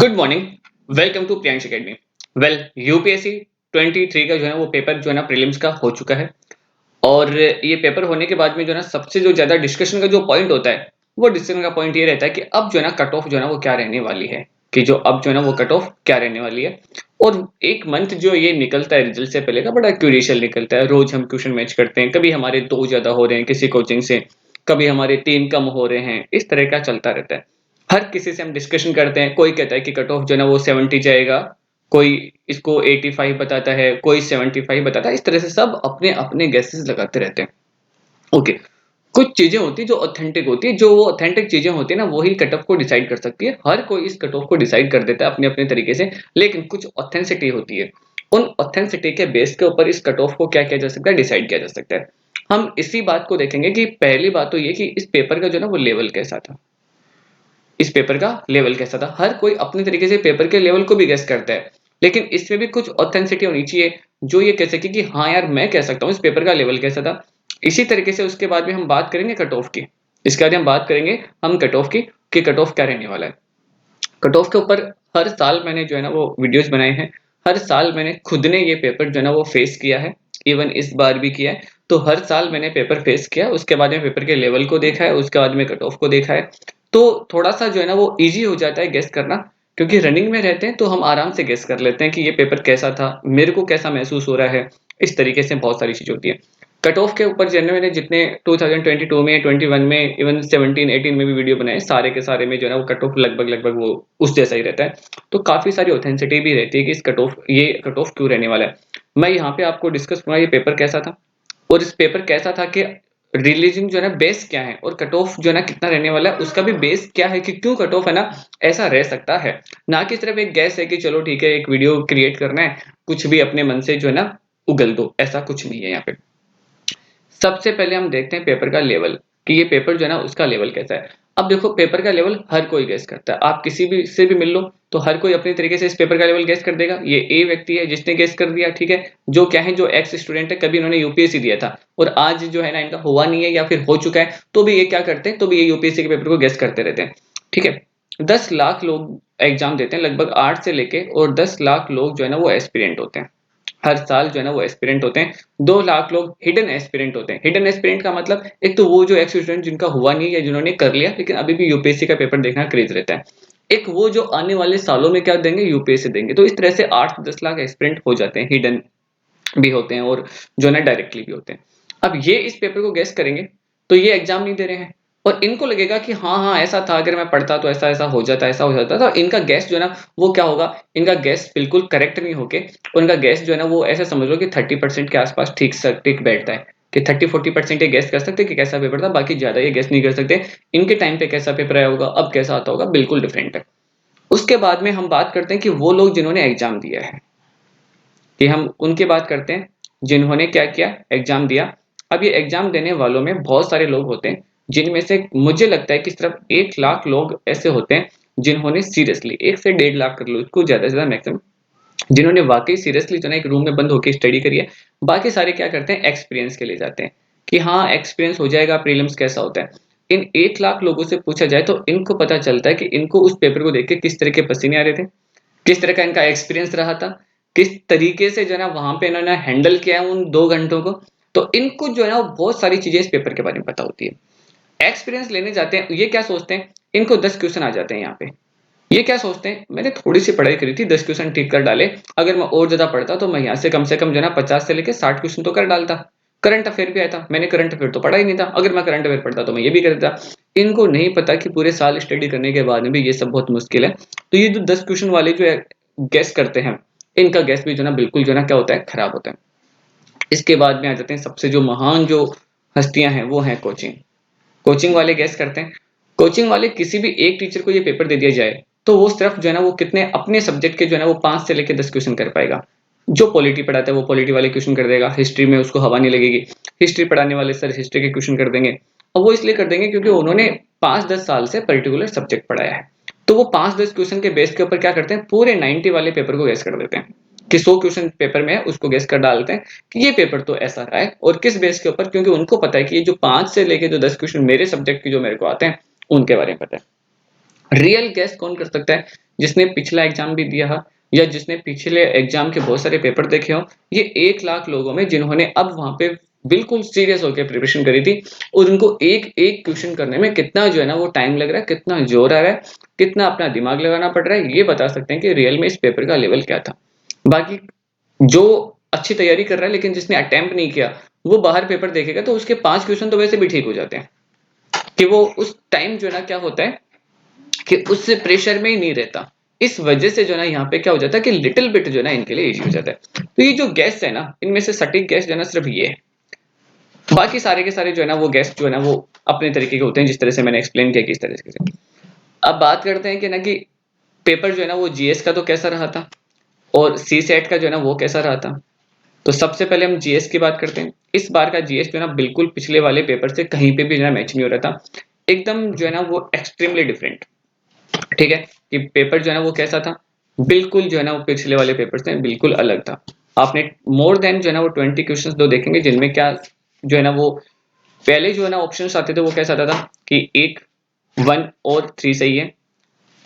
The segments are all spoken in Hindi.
Good morning. Welcome to Priyansh Academy. Well, UPSC 23 का जो है वो पेपर जो है ना प्रीलिम्स का हो चुका है। और ये पेपर होने के बाद में जो है ना सबसे जो ज्यादा डिस्कशन का जो पॉइंट होता है वो डिस्कशन का पॉइंट ये रहता है कि अब जो है ना कट ऑफ जो है ना वो क्या रहने वाली है, कि जो अब जो है ना वो कट ऑफ क्या रहने वाली है। और एक मंथ जो ये निकलता है रिजल्ट से पहले का बड़ा क्यूरिशियल निकलता है। रोज हम क्वेश्चन मैच करते हैं, कभी हमारे 2 ज्यादा हो रहे हैं किसी कोचिंग से, कभी हमारे 3 कम हो रहे हैं, इस तरह का चलता रहता है। हर किसी से हम डिस्कशन करते हैं, कोई कहता है कि कट ऑफ जो है ना वो 70 जाएगा, कोई इसको 85 बताता है, कोई 75 बताता है। इस तरह से सब अपने अपने गैसेस लगाते रहते हैं। ओके, कुछ चीजें होती है जो ऑथेंटिक होती है, जो वो ऑथेंटिक चीजें होती है ना वही कट ऑफ को डिसाइड कर सकती है। हर कोई इस कट ऑफ को डिसाइड कर देता है अपने अपने तरीके से, लेकिन कुछ ऑथेंटिसिटी होती है। उन ऑथेंटिसिटी के बेस के ऊपर इस कट ऑफ को क्या किया जा सकता है, डिसाइड किया जा सकता है। हम इसी बात को देखेंगे कि पहली बात तो ये कि इस पेपर का जो ना वो लेवल कैसा था। इस पेपर का लेवल कैसा था, हर कोई अपने तरीके से पेपर के लेवल को भी गेस करता है, लेकिन इसमें भी कुछ ऑथेंटिसिटी होनी चाहिए जो ये कह सके कि हाँ यार मैं कह सकता हूँ इस पेपर का लेवल कैसा था। इसी तरीके से उसके बाद में हम बात करेंगे कट ऑफ की। इसके बाद हम बात करेंगे हम कट ऑफ की कि कट ऑफ क्या रहने वाला है। कट ऑफ के ऊपर हर साल मैंने जो है ना वो वीडियोस बनाए हैं। हर साल मैंने खुद ने ये पेपर जो है ना वो फेस किया है। इवन इस बार भी किया है। तो हर साल मैंने पेपर फेस किया, उसके बाद में पेपर के लेवल को देखा है, उसके बाद में कट ऑफ को देखा है। तो थोड़ा सा जो है ना वो इजी हो जाता है गेस करना, क्योंकि रनिंग में रहते हैं तो हम आराम से गेस कर लेते हैं कि ये पेपर कैसा था, मेरे को कैसा महसूस हो रहा है। इस तरीके से बहुत सारी चीजें होती है। कट ऑफ के ऊपर जनरल मैंने जितने 2022 में, 21 में, इवन 17 18 में भी वीडियो बनाए, सारे के सारे में जो है ना वो कट ऑफ लगभग लगभग वो उस जैसा ही रहता है। तो काफी सारी ऑथेंटिसिटी भी रहती है कि इस कट ऑफ ये कट ऑफ क्यों रहने वाला है। मैं यहाँ पे आपको डिस्कस करूंगा ये पेपर कैसा था, और इस पेपर कैसा था कि रिलीजिंग जो है ना बेस क्या है, और कट ऑफ जो है ना कितना रहने वाला है उसका भी बेस क्या है, कि क्यों कट ऑफ है ना ऐसा रह सकता है। ना कि सिर्फ एक गैस है कि चलो ठीक है एक वीडियो क्रिएट करना है, कुछ भी अपने मन से जो है ना उगल दो, ऐसा कुछ नहीं है यहाँ पे। सबसे पहले हम देखते हैं पेपर का लेवल, कि ये पेपर जो है ना उसका लेवल कैसा है। अब देखो पेपर का लेवल हर कोई गेस करता है, आप किसी भी से भी मिल लो तो हर कोई अपने तरीके से इस पेपर का लेवल गेस कर देगा। ये ए व्यक्ति है जिसने गेस कर दिया, ठीक है, जो क्या है जो एक्स स्टूडेंट है, कभी इन्होंने यूपीएससी दिया था और आज जो है ना इनका हुआ नहीं है या फिर हो चुका है, तो भी ये क्या करते हैं, तो भी ये यूपीएससी के पेपर को गेस करते रहते हैं। ठीक है, 10 लाख लोग एग्जाम देते हैं, लगभग 8 से लेके, और 10 लाख लोग जो है ना वो एस्पिरेंट होते हैं। हर साल जो है ना वो एस्पिरेंट होते हैं। 2 लाख लोग हिडन एस्पिरेंट होते हैं। हिडन एस्पिरेंट का मतलब एक तो वो जो एक्स स्टूडेंट जिनका हुआ नहीं है, जिन्होंने कर लिया लेकिन अभी भी यूपीएससी का पेपर देखना क्रेज रहता है। एक वो जो आने वाले सालों में क्या देंगे, यूपीएससी देंगे। तो इस तरह से 8 से 10 लाख एस्पिरेंट हो जाते हैं, हिडन भी होते हैं और जो है ना डायरेक्टली भी होते हैं। अब ये इस पेपर को गेस करेंगे तो ये एग्जाम नहीं दे रहे हैं, और इनको लगेगा कि हाँ हाँ ऐसा था, अगर मैं पढ़ता तो ऐसा ऐसा हो जाता, ऐसा हो जाता। तो इनका गैस जो है ना वो क्या होगा, इनका गैस बिल्कुल करेक्ट नहीं होके उनका गैस जो है ना वो ऐसा समझ लो कि 30% के आसपास ठीक बैठता है, कि 30-40% ये गैस कर सकते हैं कि कैसा पेपर था, बाकी ज्यादा ये गैस नहीं कर सकते। इनके टाइम पे कैसा पेपर आया होगा, अब कैसा आता होगा, बिल्कुल डिफरेंट है। उसके बाद में हम बात करते हैं कि वो लोग जिन्होंने एग्जाम दिया है, कि हम उनकी बात करते हैं जिन्होंने क्या किया, एग्जाम दिया। अब ये एग्जाम देने वालों में बहुत सारे लोग होते हैं, जिनमें से मुझे लगता है कि सिर्फ 1 लाख लोग ऐसे होते हैं जिन्होंने सीरियसली, 1 से 1.5 लाख कर लो इसको, ज्यादा से ज्यादा मैक्सिमम, जिन्होंने वाकई सीरियसली जो है एक रूम में बंद होकर स्टडी करी है। बाकी सारे क्या करते हैं, एक्सपीरियंस के लिए जाते हैं कि हाँ एक्सपीरियंस हो जाएगा, प्रीलिम्स कैसा होता है। इन 1 लाख लोगों से पूछा जाए तो इनको पता चलता है कि इनको उस पेपर को देख के किस तरह के पसीने आ रहे थे, किस तरह का इनका एक्सपीरियंस रहा था, किस तरीके से जो है ना वहां पे इन्होंने हैंडल किया है उन 2 घंटों को। तो इनको जो है ना बहुत सारी चीजें इस पेपर के बारे में पता होती है। एक्सपीरियंस लेने जाते हैं, ये क्या सोचते हैं, इनको 10 क्वेश्चन आ जाते हैं यहाँ पे। ये क्या सोचते हैं, मैंने थोड़ी सी पढ़ाई करी थी, 10 क्वेश्चन ठीक कर डाले, अगर मैं और ज्यादा पढ़ता तो मैं यहाँ से कम जो है ना 50 से लेके 60 क्वेश्चन तो कर डालता। करंट अफेयर भी आया था, मैंने करंट अफेयर तो पढ़ा ही नहीं था, अगर मैं करंट अफेयर पढ़ता तो मैं ये भी कर देता। इनको नहीं पता कि पूरे साल स्टडी करने के बाद में भी ये सब बहुत मुश्किल है। तो ये जो 10 क्वेश्चन वाले जो गैस करते हैं, इनका गैस भी जो है ना बिल्कुल जो है ना क्या होता है, खराब होता है। इसके बाद में आ जाते हैं सबसे जो महान जो हस्तियां हैं, वो हैं कोचिंग। कोचिंग वाले गैस करते हैं। कोचिंग वाले किसी भी एक टीचर को ये पेपर दे दिया जाए तो वो सिर्फ जो है ना वो कितने अपने सब्जेक्ट के जो है ना वो 5 से लेकर 10 क्वेश्चन कर पाएगा। जो पॉलिटी पढ़ाता है वो पॉलिटी वाले क्वेश्चन कर देगा, हिस्ट्री में उसको हवा नहीं लगेगी, हिस्ट्री पढ़ाने वाले सर हिस्ट्री के क्वेश्चन कर देंगे। और वो इसलिए कर देंगे क्योंकि उन्होंने 5-10 साल से पर्टिकुलर सब्जेक्ट पढ़ाया है। तो वो 5-10 क्वेश्चन के बेस के ऊपर क्या करते हैं, पूरे 90 वाले पेपर को गैस कर देते हैं, कि 100 क्वेश्चन पेपर में है उसको गैस कर डालते हैं कि ये पेपर तो ऐसा रहा है, और किस बेस के ऊपर, क्योंकि उनको पता है कि ये जो 5 से लेके जो 10 क्वेश्चन मेरे सब्जेक्ट की जो मेरे को आते हैं उनके बारे में पता है। रियल गैस कौन कर सकता है? जिसने पिछला एग्जाम भी दिया हो या जिसने पिछले एग्जाम के बहुत सारे पेपर देखे हो। ये 1 लाख लोगों में जिन्होंने अब वहां पे बिल्कुल सीरियस होकर प्रिपरेशन करी थी और उनको एक एक क्वेश्चन करने में कितना जो है ना वो टाइम लग रहा है, कितना जोर आ रहा है, कितना अपना दिमाग लगाना पड़ रहा है, ये बता सकते हैं कि रियल में इस पेपर का लेवल क्या था। बाकी जो अच्छी तैयारी कर रहा है लेकिन जिसने अटेम्प्ट नहीं किया, वो बाहर पेपर देखेगा तो उसके 5 क्वेश्चन तो वैसे भी ठीक हो जाते हैं कि वो उस टाइम जो है ना क्या होता है कि उस प्रेशर में ही नहीं रहता। इस वजह से जो है ना यहाँ पे क्या हो जाता है कि लिटिल बिट जो है ना इनके लिए इजी हो जाता है। तो ये जो गेस्ट है ना, इनमें से सटीक गेस्ट जो है ना सिर्फ ये है। बाकी सारे के सारे जो है ना वो गेस्ट जो है ना वो अपने तरीके के होते हैं, जिस तरह से मैंने एक्सप्लेन किया किस तरह से। अब बात करते हैं कि ना कि पेपर जो है ना वो जीएस का तो कैसा रहा था और सी सेट का जो है ना वो कैसा रहा था। तो सबसे पहले हम जीएस की बात करते हैं। इस बार का जीएस जो है ना बिल्कुल पिछले वाले पेपर से कहीं पे भी जो है मैच नहीं हो रहा था, एकदम जो है ना वो एक्सट्रीमली डिफरेंट। ठीक है कि पेपर जो है ना वो कैसा था, बिल्कुल जो है ना वो पिछले वाले पेपर से बिल्कुल अलग था। आपने मोर देन जो है ना वो 20 क्वेश्चंस दो देखेंगे जिनमें क्या जो है ना वो पहले जो है ना ऑप्शंस आते थे वो कैसा आता था कि एक 1 और 3 सही है,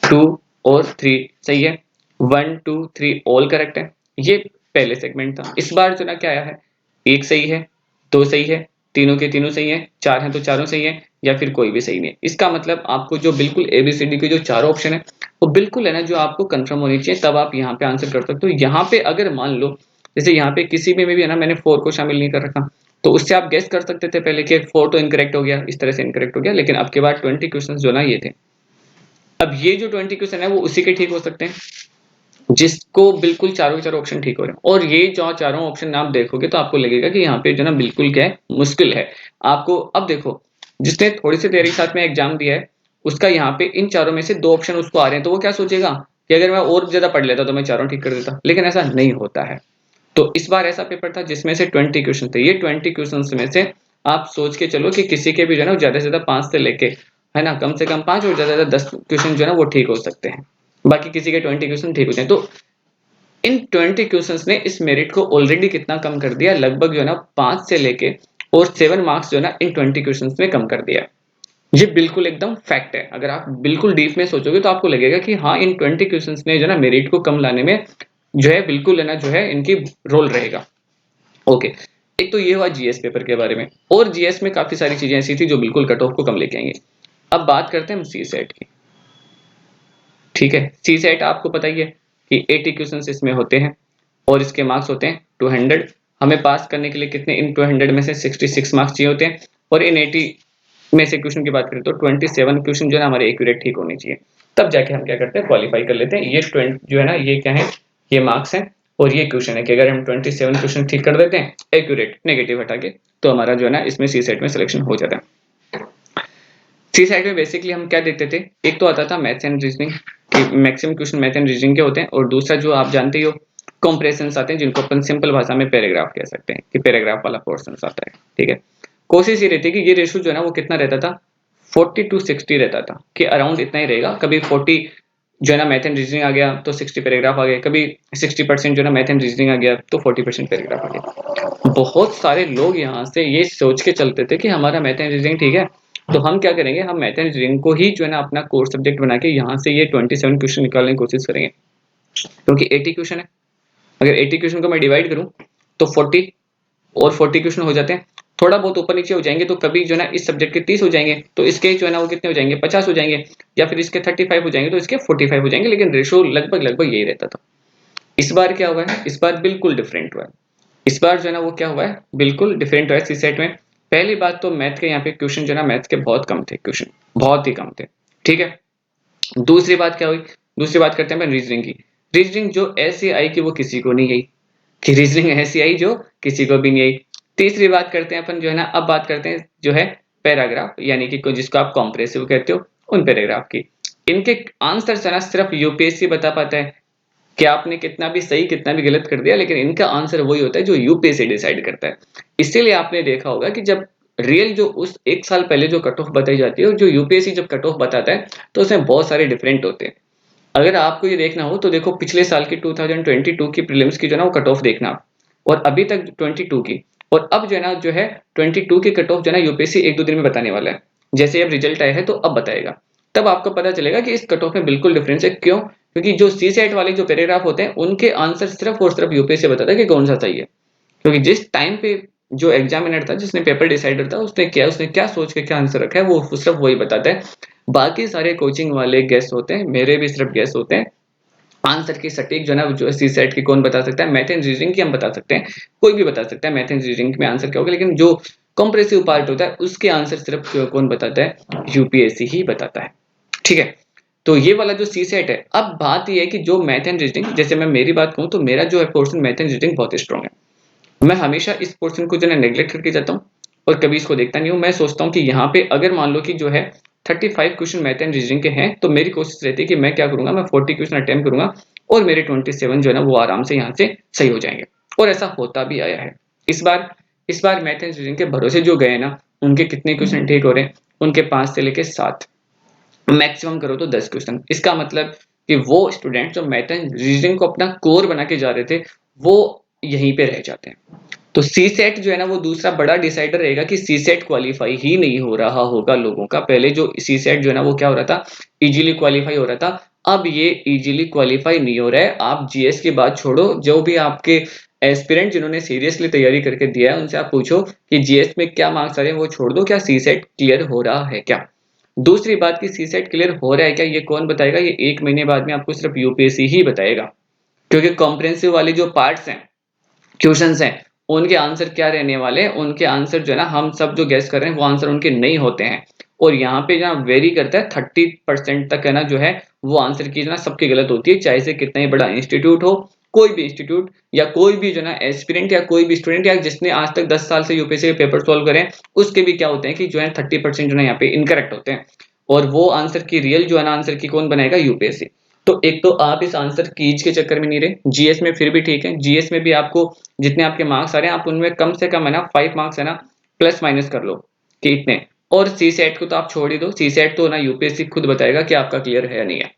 2 और 3 सही है, 1 2 3 ऑल करेक्ट है। ये पहले सेगमेंट था। इस बार जो ना क्या आया है, एक सही है, दो सही है, तीनों के तीनों सही है, चार हैं तो चारों सही है, या फिर कोई भी सही नहीं है। इसका मतलब आपको जो बिल्कुल एबीसीडी के जो चारों ऑप्शन है वो बिल्कुल है ना जो आपको कंफर्म होनी चाहिए, तब आप यहाँ पे आंसर कर सकते हो। यहाँ पे अगर मान लो जैसे यहाँ पे किसी में भी है ना मैंने 4 को शामिल नहीं कर रखा, तो उससे आप गेस कर सकते थे पहले कि 4 तो इनकरेक्ट हो गया, इस तरह से इनकरेक्ट हो गया। लेकिन अब के बाद 20 क्वेश्चन जो ना ये थे, अब ये जो 20 क्वेश्चन है वो उसी के ठीक हो सकते हैं जिसको बिल्कुल चारों के चारों ऑप्शन ठीक हो रहे हैं। और ये जो चारों ऑप्शन आप देखोगे तो आपको लगेगा कि यहाँ पे जो ना बिल्कुल क्या है, मुश्किल है आपको। अब देखो जिसने थोड़ी सी देरी साथ में एग्जाम दिया है, उसका यहाँ पे इन चारों में से 2 ऑप्शन उसको आ रहे हैं, तो वो क्या सोचेगा कि अगर मैं और ज्यादा पढ़ लेता तो मैं चारों ठीक कर देता, लेकिन ऐसा नहीं होता है। तो इस बार ऐसा पेपर था जिसमें से 20 क्वेश्चन थे। ये 20 क्वेश्चन में से आप सोच के चलो कि किसी के भी जो है ना ज्यादा से ज्यादा 5 से लेके है ना कम से कम 5 और ज्यादा से ज्यादा 10 क्वेश्चन जो है ना वो ठीक हो सकते हैं। बाकी किसी के 20 क्वेश्चन ठीक होते हैं। तो इन 20 क्वेश्चंस ने इस मेरिट को ऑलरेडी कितना कम कर दिया, लगभग जो है ना 5 से लेके और 7 मार्क्स जो है ना इन 20 क्वेश्चंस में कम कर दिया। ये बिल्कुल एकदम फैक्ट है। अगर आप बिल्कुल डीप में सोचोगे तो आपको लगेगा कि हाँ इन 20 क्वेश्चंस ने जो है ना मेरिट को कम लाने में जो है बिल्कुल है ना जो है इनकी रोल रहेगा। ओके, एक तो ये हुआ जीएस पेपर के बारे में। और जीएस में काफी सारी चीजें ऐसी थी जो बिल्कुल कट ऑफ को कम लेके आएंगे। अब बात करते हैं हम सी सेट की। ठीक है, सी सेट आपको पता ही है कि 80 क्वेश्चन इसमें होते हैं और इसके मार्क्स होते हैं 200। हमें पास करने के लिए कितने, इन 200 में से 66 मार्क्स चाहिए होते हैं। और इन 80 में से क्वेश्चन की बात करें तो 27 क्वेश्चन जो है ना हमारे एक्यूरेट ठीक होने चाहिए, तब जाके हम क्या करते हैं क्वालिफाई कर लेते हैं। ये 20 जो है ना ये क्या है, ये मार्क्स हैं। और ये क्वेश्चन है कि अगर हम 27 क्वेश्चन ठीक कर देते हैं एक्यूरेट, नेगेटिव हटा के, तो हमारा जो है ना इसमें सी सेट में सिलेक्शन हो जाता है। सी साइड में बेसिकली हम क्या देखते थे, एक तो आता था मैथ्स एंड रीजनिंग कि maximum question math and reasoning के होते हैं, और दूसरा जो आप जानते ही हो कॉम्प्रेशंस आते हैं जिनको अपन सिंपल भाषा में पैराग्राफ कह सकते हैं कि पैराग्राफ वाला पोर्शन आता है। ठीक है, कोशिश ये रहती है कि ये रेशियो जो है ना वो कितना रहता था, 40-60 रहता था कि अराउंड इतना ही रहेगा। कभी 40 जो है ना मैथ एंड रीजनिंग आ गया तो 60 पैराग्राफ आ गए, कभी 60% जो है ना मैथ एंड रीजनिंग आ गया तो 40% पैराग्राफ आ गया। बहुत सारे लोग यहाँ से ये सोच के चलते थे कि हमारा मैथ एंड रीजनिंग ठीक है तो हम क्या करेंगे, हम मैथ एंड रीजनिंग को ही जो है ना अपना कोर सब्जेक्ट बना के यहाँ से ये 27 क्वेश्चन निकालने की कोशिश करेंगे, क्योंकि 80 क्वेश्चन है। अगर 80 क्वेश्चन को मैं डिवाइड करूँ तो 40 और 40 क्वेश्चन हो जाते हैं। थोड़ा बहुत ऊपर नीचे हो जाएंगे तो कभी जो है ना इस सब्जेक्ट के 30 हो जाएंगे तो इसके जो है ना वो कितने हो जाएंगे, 50 हो जाएंगे, या फिर इसके 35 हो जाएंगे तो इसके 45 हो जाएंगे, लेकिन रेशो लगभग लगभग यही रहता था। इस बार क्या हुआ है, इस बार बिल्कुल डिफरेंट हुआ है। इस बार जो है ना वो क्या हुआ है, बिल्कुल डिफरेंट हुआ है सी सेट में। पहली बात तो मैथ के यहाँ पे क्वेश्चन जो है ना मैथ के बहुत कम थे, क्वेश्चन बहुत ही कम थे। ठीक है, दूसरी बात क्या हुई, दूसरी बात करते हैं रीजनिंग की। रीजनिंग जो ऐसी आई कि वो किसी को नहीं आई, कि रीजनिंग ऐसी आई जो किसी को भी नहीं आई। तीसरी बात करते हैं अपन जो है ना, अब बात करते हैं जो है पैराग्राफ, यानी कि जिसको आप कॉम्प्रेसिव कहते हो, उन पैराग्राफ की। इनके आंसर है ना सिर्फ यूपीएससी बता पाता है कि आपने कितना भी सही कितना भी गलत कर दिया, लेकिन इनका आंसर वही होता है जो यूपीएससी डिसाइड करता है। इसीलिए आपने देखा होगा कि जब रियल जो उस एक साल पहले जो कट ऑफ बताई जाती है और जो यूपीएससी जब कट ऑफ बताता है तो उसमें बहुत सारे डिफरेंट होते हैं। अगर आपको ये देखना हो तो देखो पिछले साल की 2022 की प्रीलिम्स की जो है ना वो कट ऑफ देखना आप, और अभी तक 22 की, और अब जो है ना जो है 22 की कट ऑफ जो है ना यूपीएससी 1-2 दिन में बताने वाला है। जैसे अब रिजल्ट आया है तो अब बताएगा। तब आपको पता चलेगा कि इस कट ऑफ में बिल्कुल डिफरेंस है। क्यों? क्योंकि जो सी सेट वाले जो पैराग्राफ होते हैं उनके आंसर सिर्फ और सिर्फ यूपीएससी बताता है कि कौन सा सही है, क्योंकि जिस टाइम पे जो एग्जामिनर था, जिसने पेपर डिसाइडर था, उसने क्या सोच के क्या आंसर रखा है वो सिर्फ वही बताता है। बाकी सारे कोचिंग वाले गेस होते हैं, मेरे भी सिर्फ गेस होते हैं। आंसर की सटीक जो है ना जो सी सेट की कौन बता सकता है, मैथ एंड रीजनिंग की हम बता सकते हैं, कोई भी बता सकता है मैथ एंड रीजनिंग में आंसर क्या होगा, लेकिन जो कॉम्प्रेसिव पार्ट होता है उसके आंसर सिर्फ कौन बताता है, यूपीएससी ही बताता है। ठीक है, तो ये वाला जो सी सेट है। अब बात ये है कि जो मैथ एंड रीजनिंग, जैसे मैं मेरी बात कहूँ तो मेरा जो है पोर्शन मैथ एंड रीजनिंग बहुत स्ट्रॉन्ग है। मैं हमेशा इस पोर्शन को जो है नेग्लेक्ट करके जाता हूँ और कभी इसको देखता नहीं हूँ। मैं सोचता हूँ कि यहाँ पे अगर मान लो कि जो है 35 क्वेश्चन मैथ एंड रीजनिंग के हैं, तो मेरी कोशिश रहती है कि मैं क्या करूंगा, मैं 40 क्वेश्चन अटेम्प्ट करूंगा और मेरे 27 जो है ना वो आराम से यहाँ से सही हो जाएंगे। और ऐसा होता भी आया है। इस बार मैथ एंड रीजनिंग के भरोसे जो गए ना, उनके कितने क्वेश्चन ठीक हो रहे हैं, उनके 5 से लेके 7, मैक्सिमम करो तो 10 क्वेश्चन। इसका मतलब कि वो स्टूडेंट जो मैथ एंड रीजनिंग को अपना कोर बना के जा रहे थे, वो यहीं पे रह जाते हैं। तो सी सेट जो है ना वो दूसरा बड़ा डिसाइडर रहेगा कि सी सेट क्वालिफाई ही नहीं हो रहा होगा लोगों का। पहले जो सी सेट जो है ना वो क्या हो रहा था, इजीली क्वालिफाई हो रहा था। अब ये इजीली क्वालिफाई नहीं हो रहा है। आप जीएस की बात छोड़ो, जो भी आपके एस्पिरेंट जिन्होंने सीरियसली तैयारी करके दिया है उनसे आप पूछो कि जीएस में क्या मार्क्स आ रहे हैं, वो छोड़ दो, क्या सी सेट क्लियर हो रहा है क्या। दूसरी बात की सी सेट क्लियर हो रहा है क्या, ये कौन बताएगा, ये 1 महीने बाद में आपको सिर्फ यूपीएससी ही बताएगा। क्योंकि कॉम्प्रिहेंसिव वाले जो पार्ट्स हैं, क्वेश्चंस हैं, उनके आंसर क्या रहने वाले हैं, उनके आंसर जो है ना हम सब जो गेस कर रहे हैं वो आंसर उनके नहीं होते हैं। और यहाँ पे जहाँ वेरी करता है 30% तक है ना जो है वो आंसर की जो ना सबकी गलत होती है, चाहे से कितना ही बड़ा इंस्टीट्यूट हो, कोई भी इंस्टीट्यूट या कोई भी जो ना एस्पिरेंट या कोई भी स्टूडेंट या जिसने आज तक 10 साल से यूपीएससी के पेपर सॉल्व करें, उसके भी क्या होते हैं कि जो है 30% जो है यहाँ पे इनकरेक्ट होते हैं। और वो आंसर की रियल जो है ना आंसर की कौन बनाएगा, यूपीएससी। तो एक तो आप इस आंसर कीज के चक्कर में नहीं रहे। जीएस में फिर भी ठीक है, जीएस में भी आपको जितने आपके मार्क्स आ रहे हैं आप उनमें कम से कम है ना 5 मार्क्स है ना प्लस माइनस कर लो कि इतने। और सी सेट को तो आप छोड़ ही दो, सी सेट तो ना यूपीएससी खुद बताएगा कि आपका क्लियर है या नहीं है।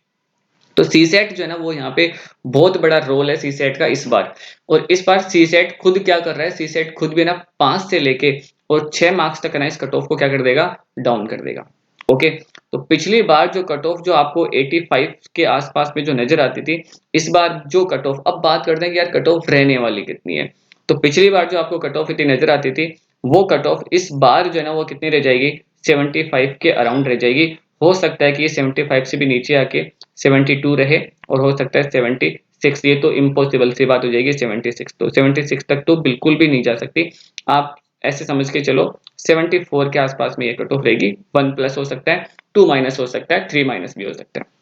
तो सी सेट जो है ना वो यहाँ पे बहुत बड़ा रोल है सी सेट का इस बार। और इस बार सी सेट खुद क्या कर रहा है, सी सेट खुद भी ना 5 से लेके और 6 मार्क्स तक है ना इस कट ऑफ को क्या कर देगा, डाउन कर देगा। ओके, तो पिछली बार जो कट ऑफ जो आपको 85 के आसपास में जो नजर आती थी, इस बार जो कट ऑफ, अब बात करते हैं कि यार कट ऑफ रहने वाली कितनी है। तो पिछली बार जो आपको कट ऑफ इतनी नजर आती थी, वो कट ऑफ इस बार जो है ना वो कितनी रह जाएगी, 75 के अराउंड रह जाएगी। हो सकता है कि ये 75 से भी नीचे आके 72 रहे और हो सकता है 76, ये तो इम्पॉसिबल सी बात हो जाएगी 76, तो 76 तक तो बिल्कुल भी नहीं जा सकती। आप ऐसे समझ के चलो 74 के आसपास में ये कट ऑफ रहेगी। 1 प्लस हो सकता है, 2 माइनस हो सकता है, 3 माइनस भी हो सकता है।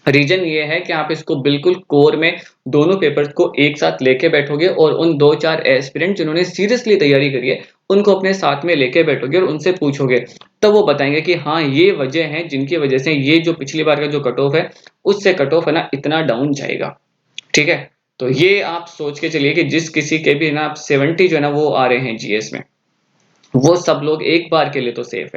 रीजन ये है कि आप इसको बिल्कुल कोर में दोनों पेपर्स को एक साथ लेके बैठोगे और उन 2-4 एस्पिरेंट जिन्होंने सीरियसली तैयारी करी है उनको अपने साथ में लेके बैठोगे और उनसे पूछोगे, तब वो बताएंगे कि हाँ ये वजह है जिनकी वजह से ये जो पिछली बार का जो कट ऑफ है उससे कट ऑफ है ना इतना डाउन जाएगा। ठीक है, तो ये आप सोच के चलिए कि जिस किसी के भी ना आप 70 जो है ना वो आ रहे हैं जीएस में, वो सब लोग एक बार के लिए तो सेफ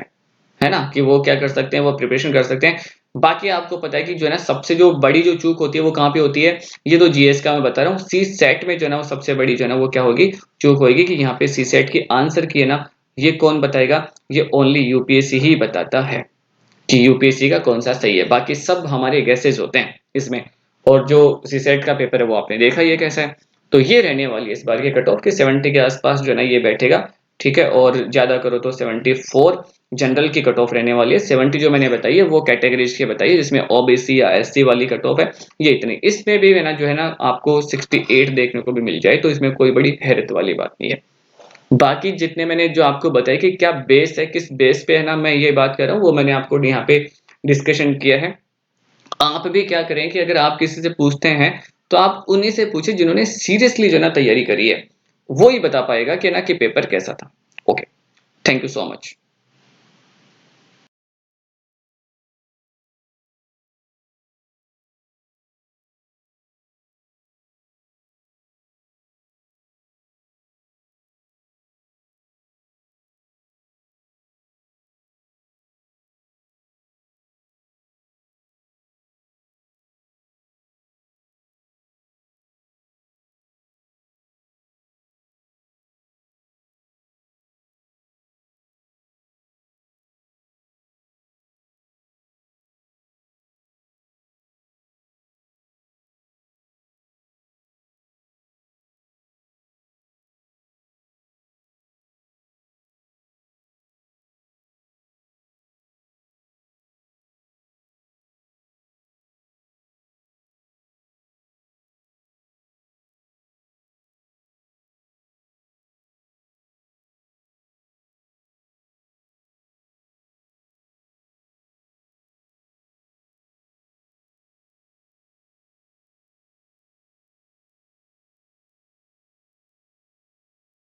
है ना, कि वो क्या कर सकते हैं, वो प्रिपरेशन कर सकते हैं। बाकी आपको पता है कि जो है ना सबसे जो बड़ी जो चूक होती है वो कहाँ पे होती है, ये तो जीएस का मैं बता रहा हूँ। सी सेट में जो है ना वो सबसे बड़ी जो है ना वो क्या होगी, चूक होगी कि यहाँ पे सी सेट की आंसर की है ना ये कौन बताएगा, ये ओनली यूपीएससी ही बताता है कि यूपीएससी का कौन सा सही है। बाकी सब हमारे गैसेज होते हैं इसमें। और जो सी सेट का पेपर है वो आपने देखा ये कैसा है। तो ये रहने वाली है इस बार के कट ऑफ के 70 के आसपास जो है ना ये बैठेगा। ठीक है, और ज्यादा करो तो 74 जनरल की कट ऑफ रहने वाली है। 70 जो मैंने बताई है वो कैटेगरीज की बताई है, जिसमें ओबीसी या एससी वाली कट ऑफ है ये इतनी। इसमें भी है ना जो है ना आपको 68 देखने को भी मिल जाए, तो इसमें कोई बड़ी हैरत वाली बात नहीं है। बाकी जितने मैंने जो आपको बताया कि क्या बेस है, किस बेस पे है ना मैं ये बात कर रहा हूँ, वो मैंने आपको यहाँ पे डिस्कशन किया है। आप भी क्या करें कि अगर आप किसी से पूछते हैं तो आप उन्हीं से पूछे जिन्होंने सीरियसली जो ना तैयारी करी है, वो ही बता पाएगा कि ना कि पेपर कैसा था। Okay, thank you so much.